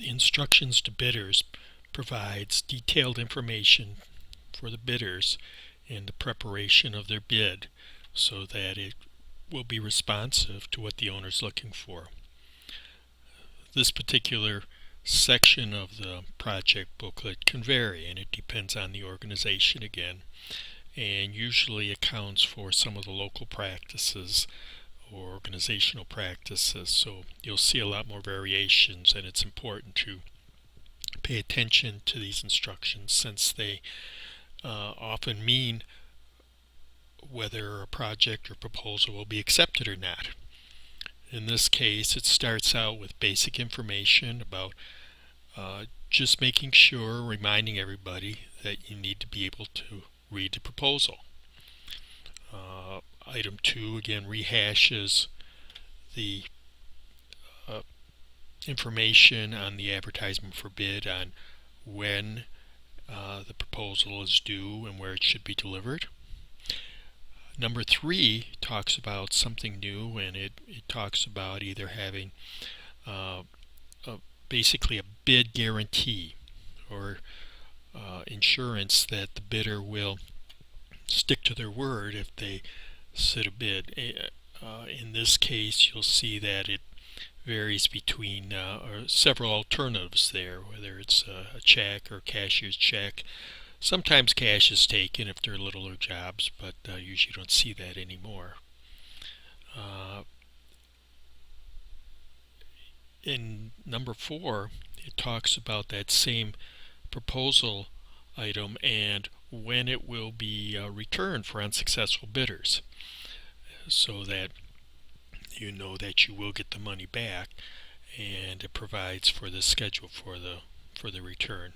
instructions to bidders provides detailed information for the bidders in the preparation of their bid so that it will be responsive to what the owner is looking for. This particular section of the project booklet can vary, and it depends on the organization again, and usually accounts for some of the local practices or organizational practices. So you'll see a lot more variations, and it's important to pay attention to these instructions since they often mean whether a project or proposal will be accepted or not. In this case, it starts out with basic information about just making sure, reminding everybody that you need to be able to read the proposal. Item 2 again rehashes the information on the advertisement for bid on when the proposal is due and where it should be delivered. Number 3 talks about something new, and it talks about either having basically a bid guarantee or insurance that the bidder will stick to their word if they set a bid. In this case, you'll see that it varies between several alternatives there, whether it's a check or cashier's check. Sometimes cash is taken if they're littler jobs, but usually don't see that anymore. In number 4, it talks about that same proposal item and when it will be returned for unsuccessful bidders, so that you know that you will get the money back, and it provides for the schedule for the return.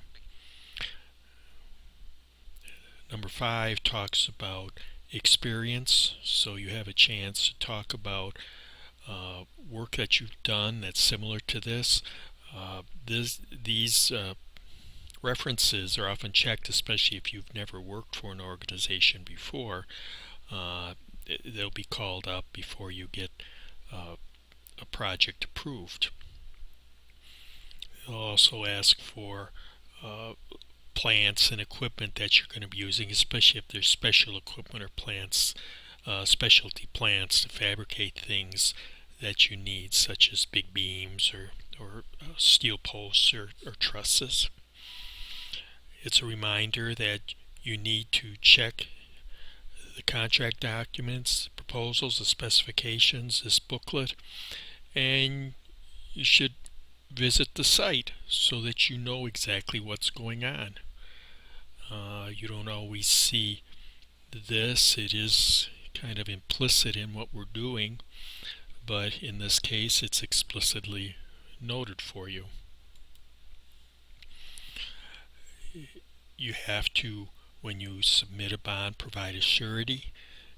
Number 5 talks about experience, so you have a chance to talk about work that you've done that's similar to this. These references are often checked, especially if you've never worked for an organization before. They'll be called up before you get a project approved. They'll also ask for plants and equipment that you're going to be using, especially if there's special equipment or plants, specialty plants to fabricate things that you need, such as big beams or steel posts or trusses. It's a reminder that you need to check the contract documents, proposals, the specifications, this booklet, and you should visit the site so that you know exactly what's going on. You don't always see this. It is kind of implicit in what we're doing, but in this case it's explicitly noted for you. You have to, when you submit a bond, provide a surety,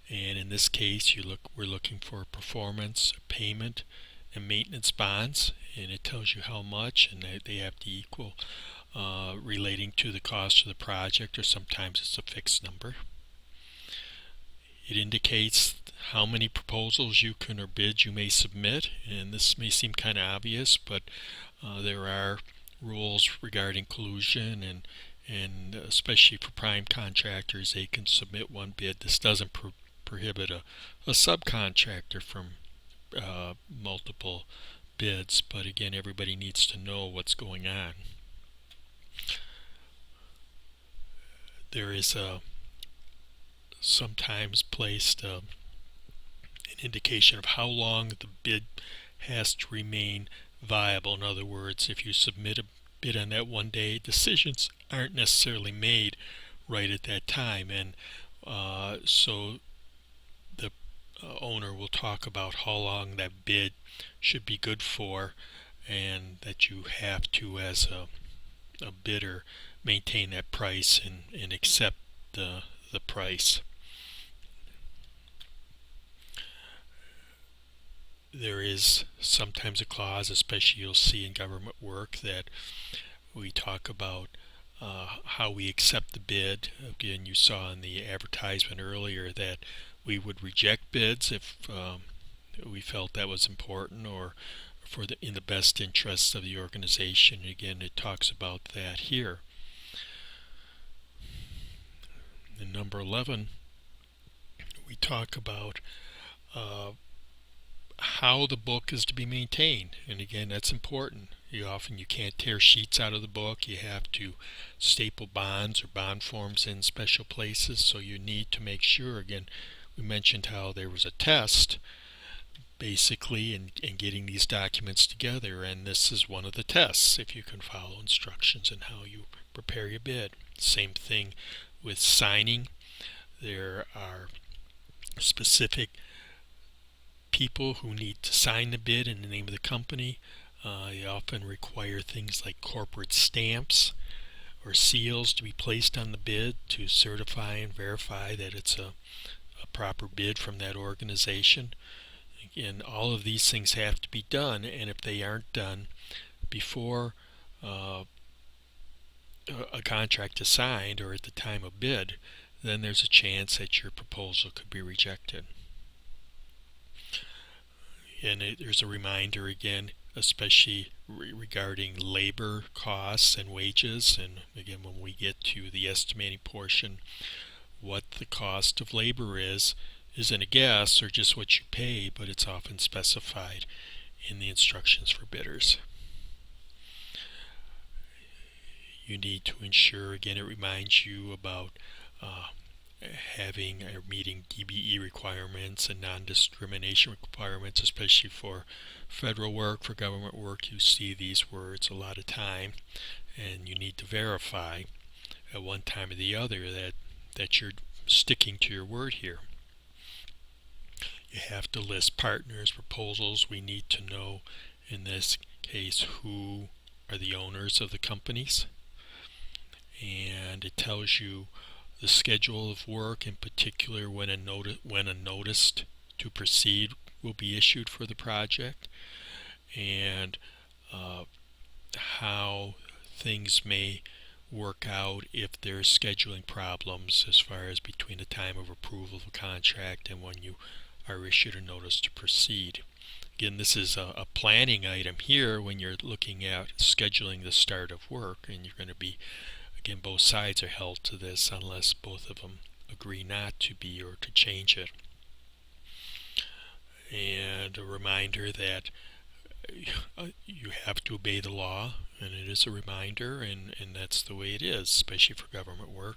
and in this case we're looking for performance, payment, and maintenance bonds, and it tells you how much, and they have to equal relating to the cost of the project, or sometimes it's a fixed number. It indicates how many proposals you can or bids you may submit, and this may seem kind of obvious, but there are rules regarding collusion, and especially for prime contractors, they can submit one bid. This doesn't prohibit a subcontractor from multiple bids, but again, everybody needs to know what's going on. There is sometimes placed an indication of how long the bid has to remain viable. In other words, if you submit a bid on that one day, decisions aren't necessarily made right at that time, and so the owner will talk about how long that bid should be good for, and that you have to, as a bidder, maintain that price and accept the price. There is sometimes a clause, especially you'll see in government work, that we talk about how we accept the bid. Again, you saw in the advertisement earlier that we would reject bids if we felt that was important, or in the best interests of the organization. Again, it talks about that here. In number 11, we talk about how the book is to be maintained, and again, that's important. You can't tear sheets out of the book. You have to staple bonds or bond forms in special places, so you need to make sure. Again, we mentioned how there was a test basically in getting these documents together, and this is one of the tests, if you can follow instructions and how you prepare your bid. Same thing with signing. There are specific people who need to sign the bid in the name of the company. They often require things like corporate stamps or seals to be placed on the bid to certify and verify that it's a proper bid from that organization. Again, all of these things have to be done, and if they aren't done before a contract is signed or at the time of bid, then there's a chance that your proposal could be rejected. And there's a reminder again, especially regarding labor costs and wages, and again when we get to the estimating portion, what the cost of labor isn't a guess or just what you pay, but it's often specified in the instructions for bidders. You need to ensure, again, it reminds you about having or meeting DBE requirements and non-discrimination requirements, especially for federal work. For government work, you see these words a lot of time, and you need to verify at one time or the other that you're sticking to your word here. You have to list partners, proposals. We need to know, in this case, who are the owners of the companies, and it tells you the schedule of work, in particular when a notice to proceed will be issued for the project, and how things may work out if there's scheduling problems as far as between the time of approval of a contract and when you are issued a notice to proceed. Again, this is a planning item here when you're looking at scheduling the start of work, and you're going to be, again, both sides are held to this unless both of them agree not to be or to change it. And a reminder that you have to obey the law, and it is a reminder, and that's the way it is, especially for government work.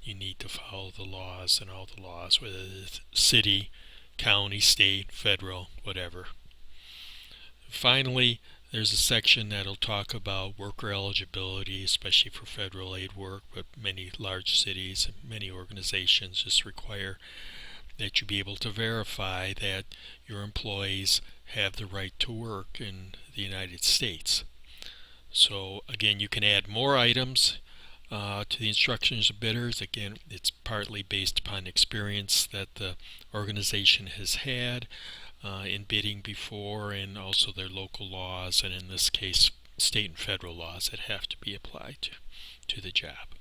You need to follow the laws, and all the laws, whether it's city, county, state, federal, whatever. Finally, there's a section that'll talk about worker eligibility, especially for federal aid work, but many large cities and many organizations just require that you be able to verify that your employees have the right to work in the United States. So again, you can add more items to the instructions of bidders. Again, it's partly based upon experience that the organization has had in bidding before, and also their local laws, and in this case state and federal laws that have to be applied to the job.